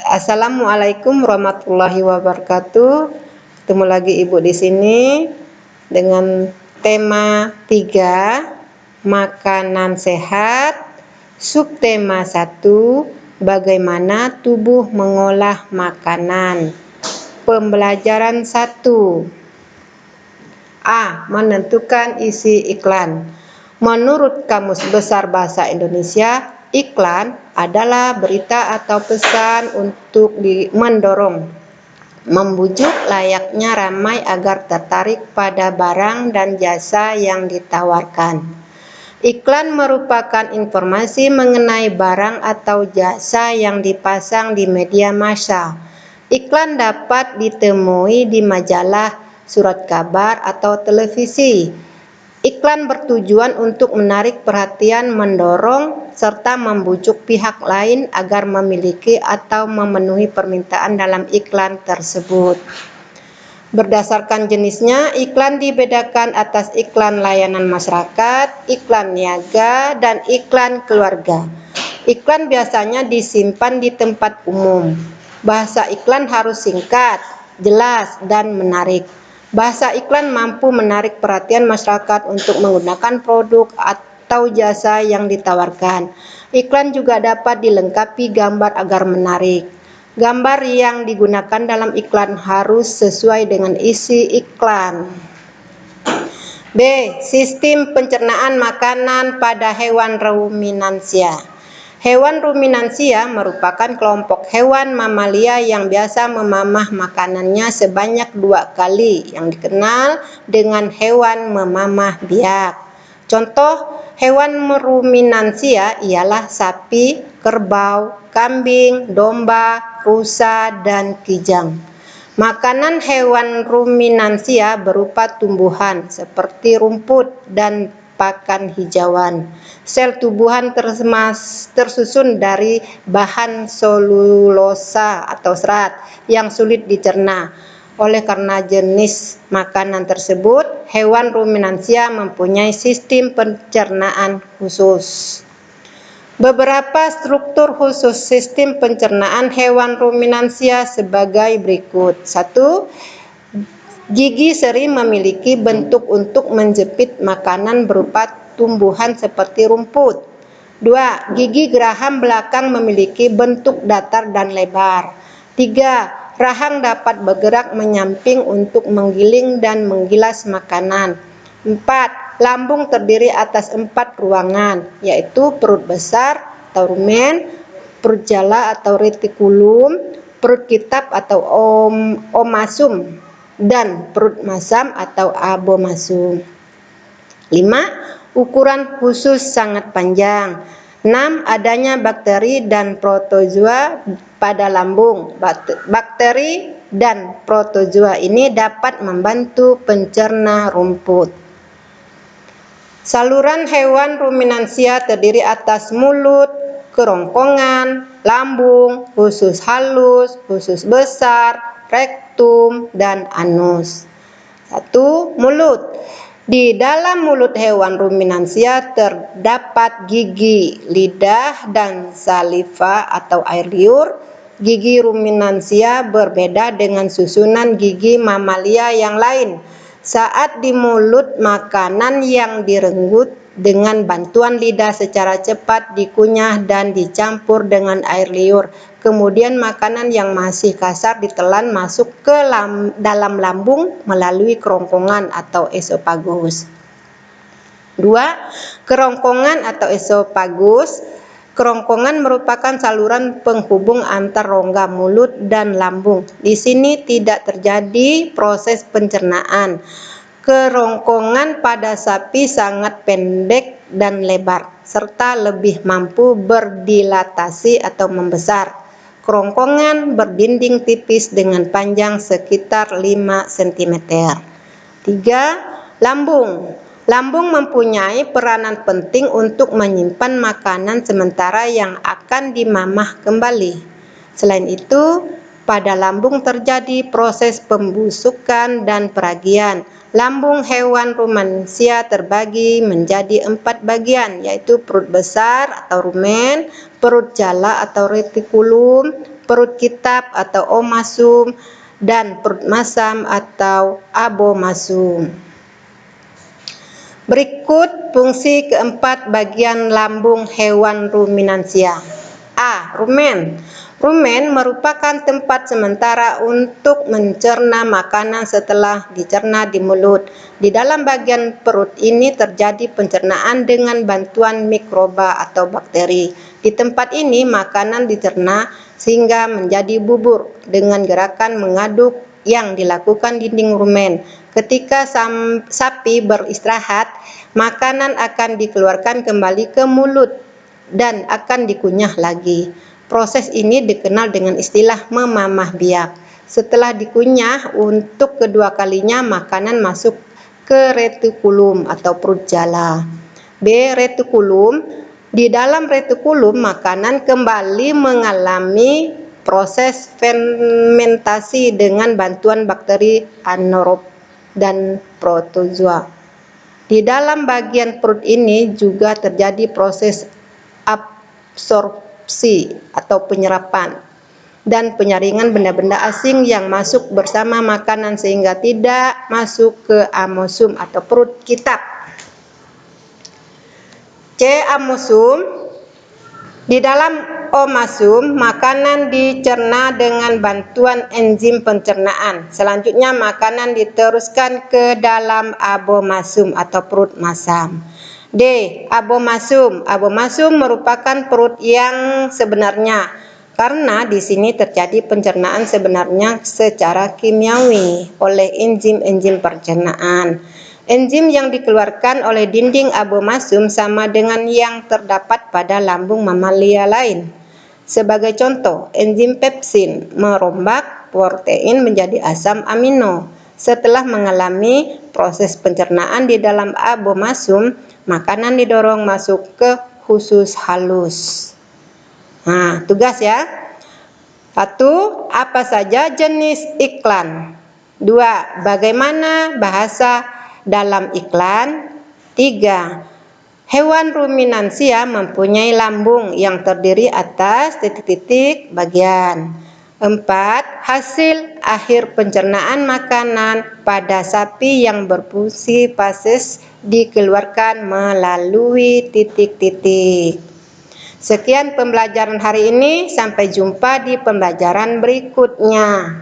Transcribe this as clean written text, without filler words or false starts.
Assalamualaikum warahmatullahi wabarakatuh. Ketemu lagi Ibu di sini dengan tema 3, makanan sehat. Subtema 1, bagaimana tubuh mengolah makanan. Pembelajaran 1. A. Menentukan isi iklan. Menurut Kamus Besar Bahasa Indonesia, iklan adalah berita atau pesan untuk mendorong, membujuk layaknya ramai agar tertarik pada barang dan jasa yang ditawarkan. Iklan merupakan informasi mengenai barang atau jasa yang dipasang di media massa. Iklan dapat ditemui di majalah, surat kabar, atau televisi. Iklan bertujuan untuk menarik perhatian, mendorong, serta membujuk pihak lain agar memiliki atau memenuhi permintaan dalam iklan tersebut. Berdasarkan jenisnya, iklan dibedakan atas iklan layanan masyarakat, iklan niaga, dan iklan keluarga. Iklan biasanya disimpan di tempat umum. Bahasa iklan harus singkat, jelas, dan menarik. Bahasa iklan mampu menarik perhatian masyarakat untuk menggunakan produk atau jasa yang ditawarkan. Iklan juga dapat dilengkapi gambar agar menarik. Gambar yang digunakan dalam iklan harus sesuai dengan isi iklan. B. Sistem pencernaan makanan pada hewan ruminansia. Hewan ruminansia merupakan kelompok hewan mamalia yang biasa memamah makanannya sebanyak 2 kali, yang dikenal dengan hewan memamah biak. Contoh hewan ruminansia ialah sapi, kerbau, kambing, domba, rusa, dan kijang. Makanan hewan ruminansia berupa tumbuhan seperti rumput dan pakan hijauan. Sel tubuhan tersusun dari bahan selulosa atau serat yang sulit dicerna. Oleh karena jenis makanan tersebut, hewan ruminansia mempunyai sistem pencernaan khusus. Beberapa struktur khusus sistem pencernaan hewan ruminansia sebagai berikut. 1. Gigi seri memiliki bentuk untuk menjepit makanan berupa tumbuhan seperti rumput. 2. Gigi geraham belakang memiliki bentuk datar dan lebar. 3. Rahang dapat bergerak menyamping untuk menggiling dan menggilas makanan. 4. Lambung terdiri atas 4 ruangan, yaitu perut besar atau rumen, perut jala atau retikulum, perut kitab atau omasum, dan perut masam atau abomasum. 5. Ukuran khusus sangat panjang. 6. Adanya bakteri dan protozoa pada lambung. Bakteri dan protozoa ini dapat membantu pencerna rumput. Saluran hewan ruminansia terdiri atas mulut, kerongkongan, lambung, usus halus, usus besar, rektum, dan anus. 1. Mulut. Di dalam mulut hewan ruminansia terdapat gigi, lidah, dan saliva atau air liur. Gigi ruminansia berbeda dengan susunan gigi mamalia yang lain. Saat di mulut, makanan yang direnggut dengan bantuan lidah secara cepat dikunyah dan dicampur dengan air liur. Kemudian makanan yang masih kasar ditelan masuk ke dalam lambung melalui kerongkongan atau esofagus. 2. Kerongkongan atau esofagus. Kerongkongan merupakan saluran penghubung antar rongga mulut dan lambung. Di sini tidak terjadi proses pencernaan. Kerongkongan pada sapi sangat pendek dan lebar, serta lebih mampu berdilatasi atau membesar. Kerongkongan berdinding tipis dengan panjang sekitar 5 cm. 3. Lambung. Lambung mempunyai peranan penting untuk menyimpan makanan sementara yang akan dimamah kembali. Selain itu, pada lambung terjadi proses pembusukan dan peragian. Lambung hewan ruminansia terbagi menjadi 4 bagian, yaitu perut besar atau rumen, perut jala atau retikulum, perut kitab atau omasum, dan perut masam atau abomasum. Berikut fungsi keempat bagian lambung hewan ruminansia. A. Rumen. Rumen merupakan tempat sementara untuk mencerna makanan setelah dicerna di mulut. Di dalam bagian perut ini terjadi pencernaan dengan bantuan mikroba atau bakteri. Di tempat ini makanan dicerna sehingga menjadi bubur dengan gerakan mengaduk yang dilakukan dinding rumen. Ketika sapi beristirahat, makanan akan dikeluarkan kembali ke mulut dan akan dikunyah lagi. Proses ini dikenal dengan istilah memamah biak. Setelah dikunyah untuk kedua kalinya, makanan masuk ke retikulum atau perut jala. B. Retikulum. Di dalam retikulum, makanan kembali mengalami proses fermentasi dengan bantuan bakteri anaerob dan protozoa. Di dalam bagian perut ini juga terjadi proses absorpsi atau penyerapan dan penyaringan benda-benda asing yang masuk bersama makanan sehingga tidak masuk ke amosum atau perut kitab. C. Amosum. Di dalam omasum, makanan dicerna dengan bantuan enzim pencernaan. Selanjutnya, makanan diteruskan ke dalam abomasum atau perut masam. D. Abomasum. Abomasum merupakan perut yang sebenarnya, karena di sini terjadi pencernaan sebenarnya secara kimiawi oleh enzim-enzim pencernaan. Enzim yang dikeluarkan oleh dinding abomasum sama dengan yang terdapat pada lambung mamalia lain. Sebagai contoh, enzim pepsin merombak protein menjadi asam amino. Setelah mengalami proses pencernaan di dalam abomasum, makanan didorong masuk ke usus halus. Nah, tugas ya. 1. Apa saja jenis iklan? 2. Bagaimana bahasa dalam iklan? 3. Hewan ruminansia mempunyai lambung yang terdiri atas titik-titik bagian. 4. Hasil akhir pencernaan makanan pada sapi yang berfungsi fases dikeluarkan melalui titik-titik. Sekian pembelajaran hari ini, sampai jumpa di pembelajaran berikutnya.